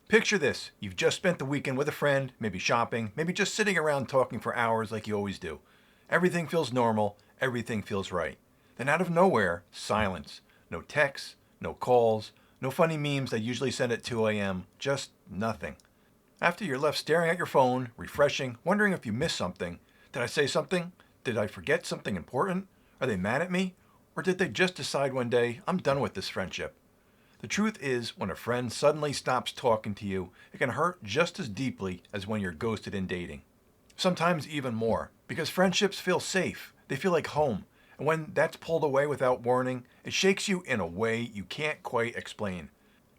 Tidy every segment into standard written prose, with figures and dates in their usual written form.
Picture this. You've just spent the weekend with a friend, maybe shopping, maybe just sitting around talking for hours like you always do. Everything feels normal, everything feels right. Then out of nowhere, silence. No texts, no calls, no funny memes that usually send at 2 a.m., just nothing. After you're left staring at your phone, refreshing, wondering if you missed something. Did I say something? Did I forget something important? Are they mad at me? Or did they just decide one day, I'm done with this friendship? The truth is, when a friend suddenly stops talking to you, it can hurt just as deeply as when you're ghosted in dating. Sometimes even more, because friendships feel safe, they feel like home, and when that's pulled away without warning, it shakes you in a way you can't quite explain.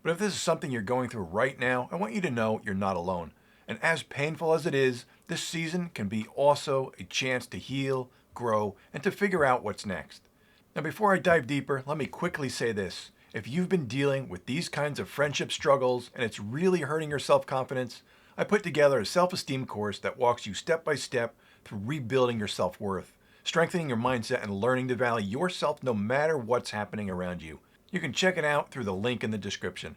But if this is something you're going through right now, I want you to know you're not alone. And as painful as it is, this season can be also a chance to heal, grow, and to figure out what's next. Now, before I dive deeper, let me quickly say this. If you've been dealing with these kinds of friendship struggles and it's really hurting your self-confidence, I put together a self-esteem course that walks you step by step through rebuilding your self-worth, strengthening your mindset, and learning to value yourself no matter what's happening around you. You can check it out through the link in the description.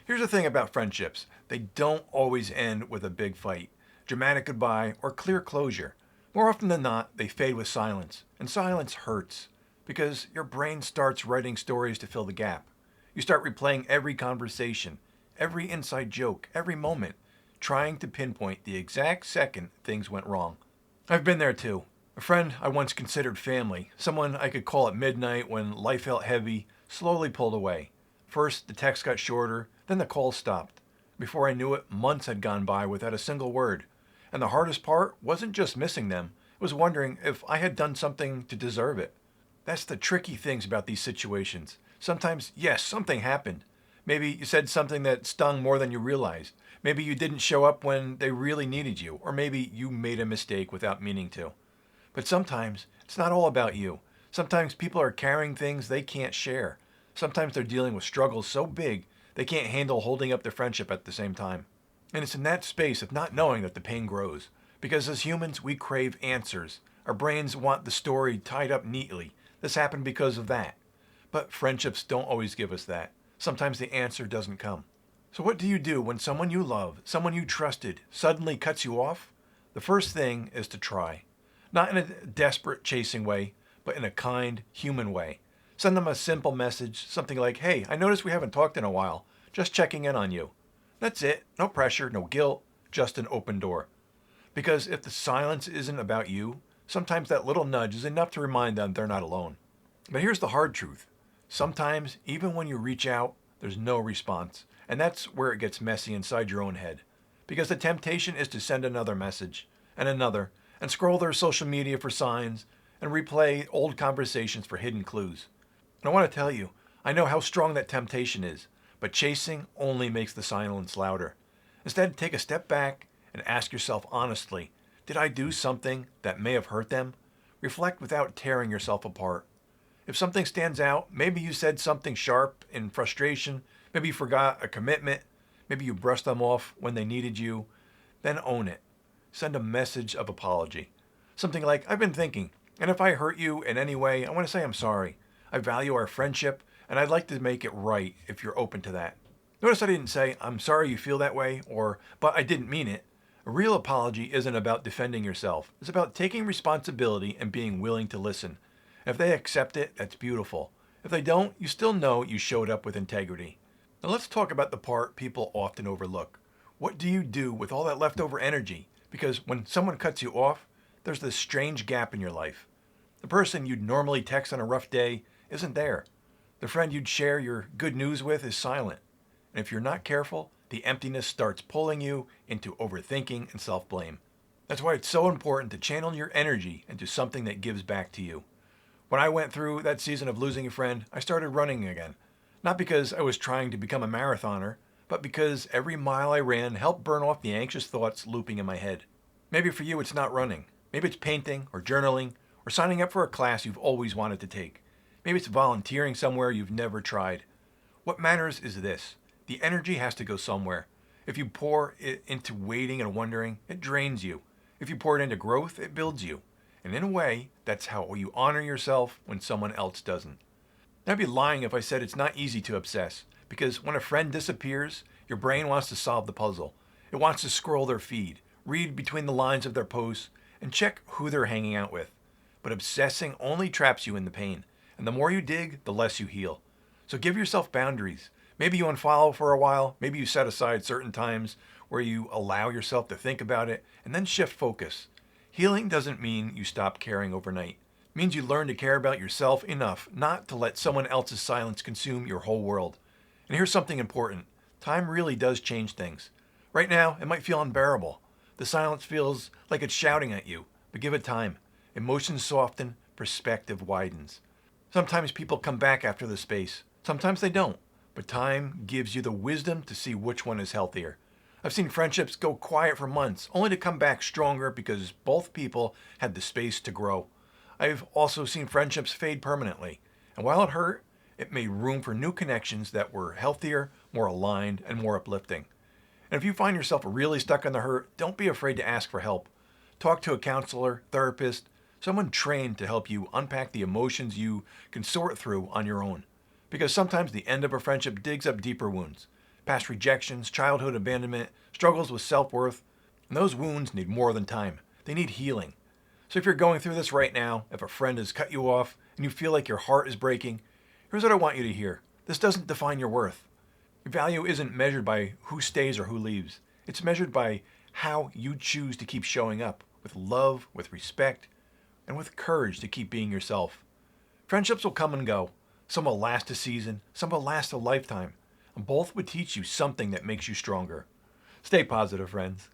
Here's the thing about friendships. They don't always end with a big fight, dramatic goodbye, or clear closure. More often than not, they fade with silence, and silence hurts because your brain starts writing stories to fill the gap. You start replaying every conversation, every inside joke, every moment, trying to pinpoint the exact second things went wrong. I've been there too. A friend I once considered family, someone I could call at midnight when life felt heavy, slowly pulled away. First, the text got shorter, then the call stopped. Before I knew it, months had gone by without a single word. And the hardest part wasn't just missing them, it was wondering if I had done something to deserve it. That's the tricky things about these situations. Sometimes, yes, something happened. Maybe you said something that stung more than you realized. Maybe you didn't show up when they really needed you, or maybe you made a mistake without meaning to. But sometimes it's not all about you. Sometimes people are carrying things they can't share. Sometimes they're dealing with struggles so big they can't handle holding up the friendship at the same time. And it's in that space of not knowing that the pain grows. Because as humans, we crave answers. Our brains want the story tied up neatly. This happened because of that. But friendships don't always give us that. Sometimes the answer doesn't come. So what do you do when someone you love, someone you trusted, suddenly cuts you off? The first thing is to try. Not in a desperate chasing way, but in a kind, human way. Send them a simple message, something like, hey, I noticed we haven't talked in a while. Just checking in on you. That's it. No pressure, no guilt, just an open door. Because if the silence isn't about you, sometimes that little nudge is enough to remind them they're not alone. But here's the hard truth. Sometimes, even when you reach out, there's no response. And that's where it gets messy inside your own head. Because the temptation is to send another message, and another, and scroll their social media for signs, and replay old conversations for hidden clues. And I want to tell you, I know how strong that temptation is, but chasing only makes the silence louder. Instead, take a step back and ask yourself honestly, did I do something that may have hurt them? Reflect without tearing yourself apart. If something stands out, maybe you said something sharp in frustration, maybe you forgot a commitment, maybe you brushed them off when they needed you, then own it. Send a message of apology. Something like, I've been thinking, and if I hurt you in any way, I want to say I'm sorry. I value our friendship, and I'd like to make it right if you're open to that. Notice I didn't say, I'm sorry you feel that way, or, but I didn't mean it. A real apology isn't about defending yourself. It's about taking responsibility and being willing to listen. If they accept it, that's beautiful. If they don't, you still know you showed up with integrity. Now let's talk about the part people often overlook. What do you do with all that leftover energy? Because when someone cuts you off, there's this strange gap in your life. The person you'd normally text on a rough day isn't there. The friend you'd share your good news with is silent. And if you're not careful, the emptiness starts pulling you into overthinking and self-blame. That's why it's so important to channel your energy into something that gives back to you. When I went through that season of losing a friend, I started running again. Not because I was trying to become a marathoner, but because every mile I ran helped burn off the anxious thoughts looping in my head. Maybe for you it's not running. Maybe it's painting or journaling or signing up for a class you've always wanted to take. Maybe it's volunteering somewhere you've never tried. What matters is this. The energy has to go somewhere. If you pour it into waiting and wondering, it drains you. If you pour it into growth, it builds you. And in a way, that's how you honor yourself when someone else doesn't. I'd be lying if I said it's not easy to obsess, because when a friend disappears, Your brain wants to solve the puzzle. It wants to scroll their feed, read between the lines of their posts, and check who they're hanging out with. But obsessing only traps you in the pain, and the more you dig, the less you heal. So give yourself boundaries. Maybe you unfollow for a while, maybe you set aside certain times where you allow yourself to think about it, and then shift focus. Healing doesn't mean you stop caring overnight. It means you learn to care about yourself enough not to let someone else's silence consume your whole world. And here's something important. Time really does change things. Right now, it might feel unbearable. The silence feels like it's shouting at you, but give it time. Emotions soften, perspective widens. Sometimes people come back after the space. Sometimes they don't. But time gives you the wisdom to see which one is healthier. I've seen friendships go quiet for months, only to come back stronger because both people had the space to grow. I've also seen friendships fade permanently. And while it hurt, it made room for new connections that were healthier, more aligned, and more uplifting. And if you find yourself really stuck in the hurt, don't be afraid to ask for help. Talk to a counselor, therapist, someone trained to help you unpack the emotions you can sort through on your own. Because sometimes the end of a friendship digs up deeper wounds. Past rejections, childhood abandonment, struggles with self-worth. And those wounds need more than time. They need healing. So if you're going through this right now, if a friend has cut you off and you feel like your heart is breaking, here's what I want you to hear. This doesn't define your worth. Your value isn't measured by who stays or who leaves. It's measured by how you choose to keep showing up with love, with respect, and with courage to keep being yourself. Friendships will come and go. Some will last a season, some will last a lifetime, and both would teach you something that makes you stronger. Stay positive, friends.